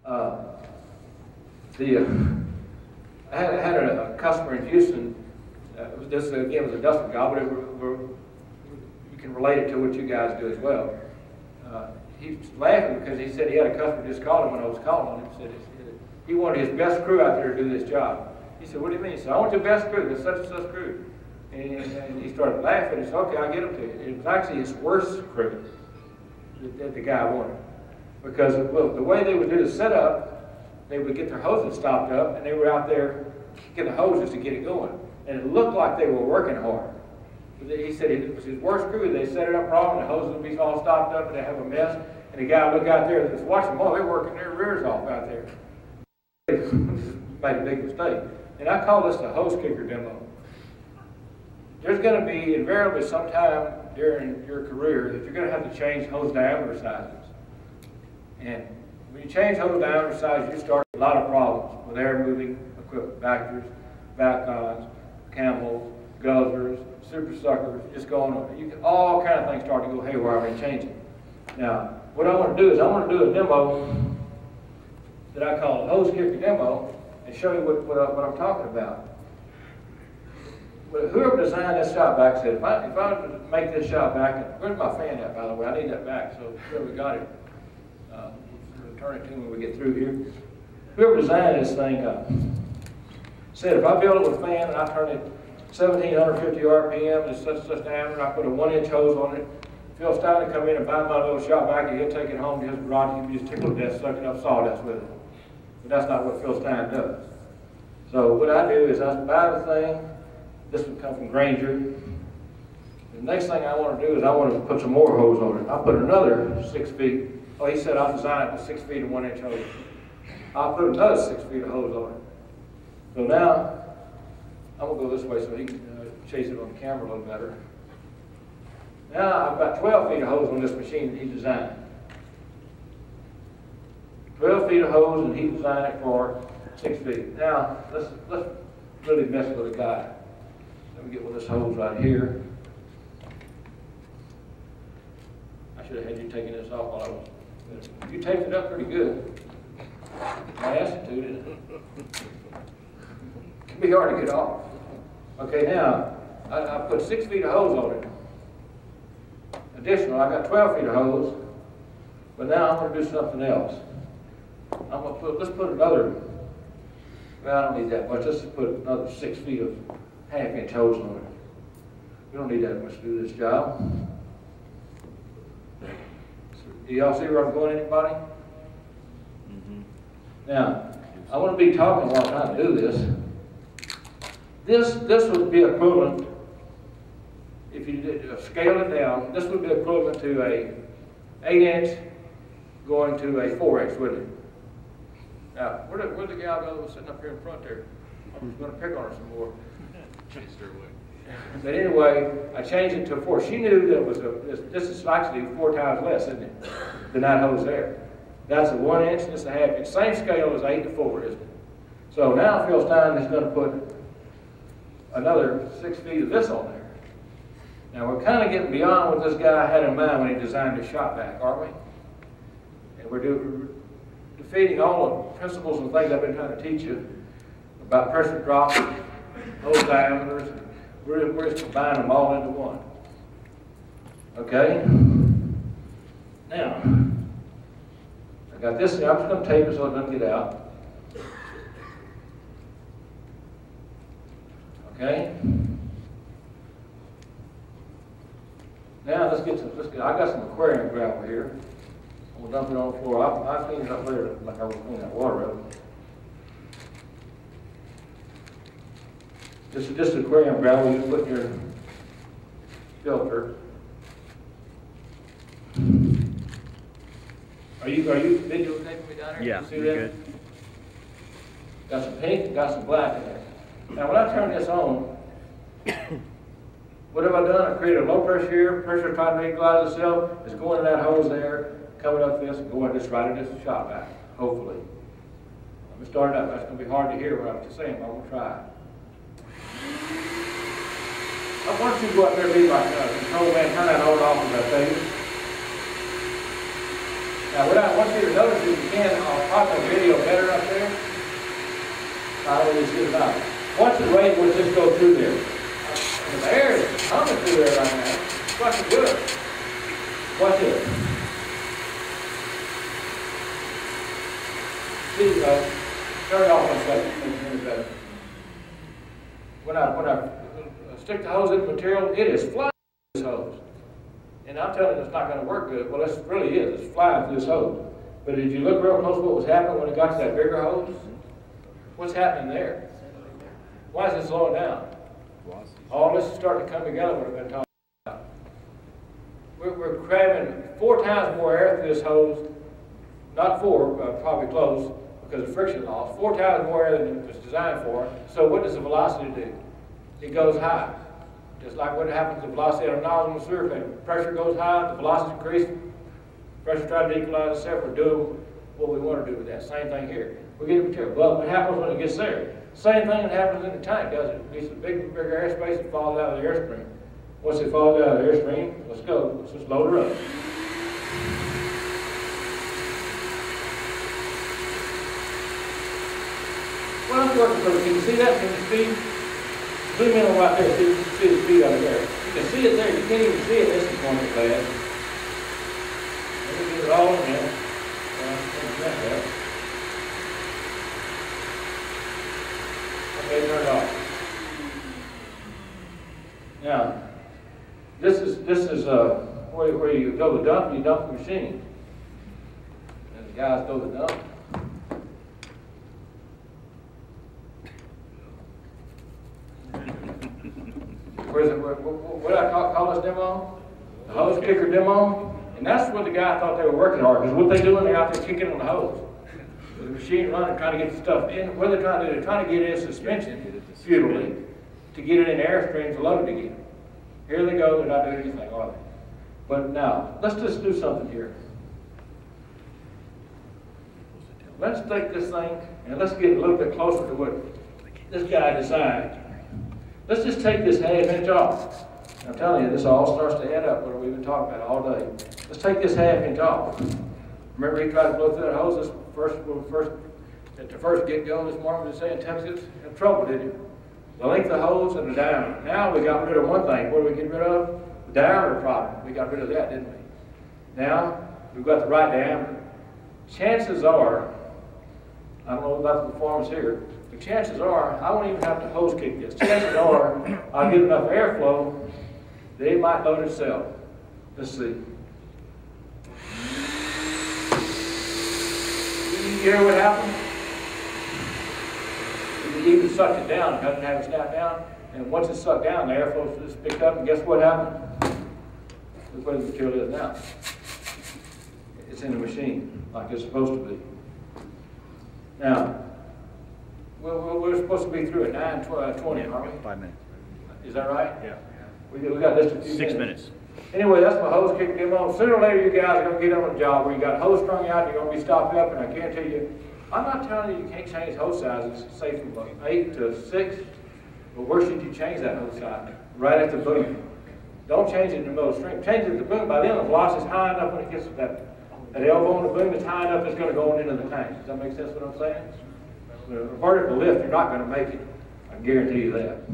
I had a customer in Houston. This again was a dusting job, but you can relate it to what you guys do as well. He was laughing because he said he had a customer just called him when I was calling on him. Said he wanted his best crew out there to do this job. He said, "What do you mean?" He said, "I want your best crew. There's such and such crew." And he started laughing. He said, "Okay, I'll get them to you." It was actually his worst crew that the guy wanted. Because well, the way they would do the setup, they would get their hoses stopped up, and they were out there kicking the hoses to get it going. And it looked like they were working hard. But he said it was his worst crew. They set it up wrong, and the hoses would be all stopped up, and they have a mess. And the guy would look out there and was watching them. Oh, they're working their rears off out there. Made a big mistake. And I call this the hose kicker demo. There's going to be invariably sometime during your career that you're going to have to change hose diameter sizes. And when you change hose diameter sizes, you start a lot of problems with air moving equipment, vectors, vacons, camels, guzzlers, super suckers, just going on. You can all kind of things start to go haywire when you change it. Now, what I want to do is I want to do a demo that I call a hose kicker demo and show you what I'm talking about. But whoever designed this shop vac said, if I was to make this shop vac, where's my fan at, by the way? I need that back, so whoever got it, we'll turn it to when we get through here. Whoever designed this thing said, if I build it with a fan and I turn it 1,750 RPM and such diameter, I put a 1-inch hose on it, Phil Stein will come in and buy my little shop vac and he'll take it home to his garage and he'll just tickle to death sucking up sawdust with it. But that's not what Phil Stein does. So what I do is I buy the thing. This would come from Granger. The next thing I want to do is I want to put some more hose on it. I'll put another 6 feet. Oh, he said I'll design it with 6 feet and 1-inch hose. I'll put another 6 feet of hose on it. So now, I'm going to go this way so he can chase it on the camera a little better. Now I've got 12 feet of hose on this machine that he designed. 12 feet of hose and he designed it for 6 feet. Now, let's really mess with a guy. Let me get with this hose right here. I should have had you taking this off while I was. You taped it up pretty good. I asked you to, didn't it? It can be hard to get off. Okay, now I put 6 feet of hose on it. Additional, I got 12 feet of hose, but now I'm going to do something else. Let's put another. Well, I don't need that much. Let's just put another 6 feet of 1/2-inch hose on it. We don't need that much to do this job. Do y'all see where I'm going, anybody? Mm-hmm. Now, I want to be talking while I'm trying to do this. This would be equivalent, if you did scale it down, this would be equivalent to a 8-inch going to a 4-inch, wouldn't it? Now, where'd the gal go that was sitting up here in front there? I was going to pick on her some more. Chased her away. But anyway, I changed it to a 4. She knew that it was this is actually 4 times less, isn't it, than that hose there. That's a 1-inch, and it's a 1/2-inch. Same scale as 8 to 4, isn't it? So now Phil Stein is going to put another 6 feet of this on there. Now we're kind of getting beyond what this guy had in mind when he designed his shop vac, aren't we? And we're defeating all the principles and things I've been trying to teach you about pressure drops, hose diameters. We're just combining them all into one. Okay? Now, I got this thing. I'm just going to tape it so it doesn't get out. Okay? Now let's get. I got some aquarium gravel here. We'll dump it on the floor. I'll clean it up later like I was cleaning that water up. This is just aquarium gravel you put in your filter. Are you videotaping me down here? Yeah, you see you're that? good. Got some pink, got some black in there. Now when I turn this on, what have I done? I created a low pressure here. Pressure trying to equalize itself. It's going in that hose there, coming up this, and going just right into the shop vac, hopefully. Let me start it up. That's going to be hard to hear what I'm saying, but I'm going to try. I want you to go out there and be like control man, turn that on and off as I tell you. Now, what I want you to notice, if you can, I'll pop the video better up there. I will just get it out. Watch the rate will just go through there. And the air is coming through there right now. It's fucking good. Watch it. See, turn it off one second. Better. When I stick the hose in the material, it is flying through this hose. And I'm telling you, it's not going to work good. Well, it really is. It's flying through this hose. But if you look real close, what was happening when it got to that bigger hose? What's happening there? Why is it slowing down? All this is starting to come together, what I've been talking about. We're cramming 4 times more air through this hose. Not 4, probably close, because of friction loss. 4 times more air than it was designed for. So what does the velocity do? It goes high. Just like what happens to the velocity of a nozzle in the sewer tank. Pressure goes high, the velocity increases. Pressure tries to equalize itself. We're doing what we want to do with that. Same thing here. We get the material. Well, what happens when it gets there? Same thing that happens in the tank, doesn't it? It's a bigger airspace that falls out of the airstream. Once it falls out of the airstream, let's go. Let's just load her up. Well, it's working perfect. Can you see that? Can you speed? Zoom in on right there. See the speed out of there. You can see it there. You can't even see it. This is going too fast. Let me get it all in there. Okay, turn it off. Now, this is where you go to dump. You dump the machine. And the guys go to dump. Where's it? What do I call this demo? The hose kicker demo. And that's what the guy thought they were working hard. Because what they doing, they're out there kicking on the hose. The machine running, trying to get the stuff in. What they're trying to do, they're trying to get it in suspension, futilely, to get it in airstream to load it again. Here they go, they're not doing anything, are they? But now, let's just do something here. Let's take this thing and let's get a little bit closer to what this guy designed. Let's just take this half-inch off. I'm telling you, this all starts to add up what we've been talking about all day. Let's take this half-inch off. Remember he tried to blow through that hose at the first get-go this morning, we say in Texas? Had trouble, didn't you? The length of the hose and the diameter. Now we got rid of one thing. What did we get rid of? The diameter problem. We got rid of that, didn't we? Now we've got the right diameter. Chances are, I don't know about the performance here, but chances are I won't even have to hose kick this. Chances are I'll get enough airflow that it might load itself. Let's see. You hear what happened? You even sucked it down, doesn't have it snap down, and once it's sucked down, the airflow just picked up, and guess what happened? Look where the material is now. It's in the machine, like it's supposed to be. Now, we're supposed to be through at 9:20, aren't we? 5 minutes. Is that right? Yeah. We got just a few 6 minutes. Anyway, that's my hose kick demo. Sooner or later, you guys are going to get on a job where you got hose strung out, and you're going to be stopped up, and I guarantee you, I'm not telling you you can't change hose sizes, say from 8 to 6, but where should you change that hose size? Right at the boom. Don't change it in the middle of the stream. Change it at the boom. By then, the velocity is high enough when it gets to that elbow on the boom is high enough, it's going to go into the tank. Does that make sense what I'm saying? The vertical lift, you're not going to make it. I guarantee you that.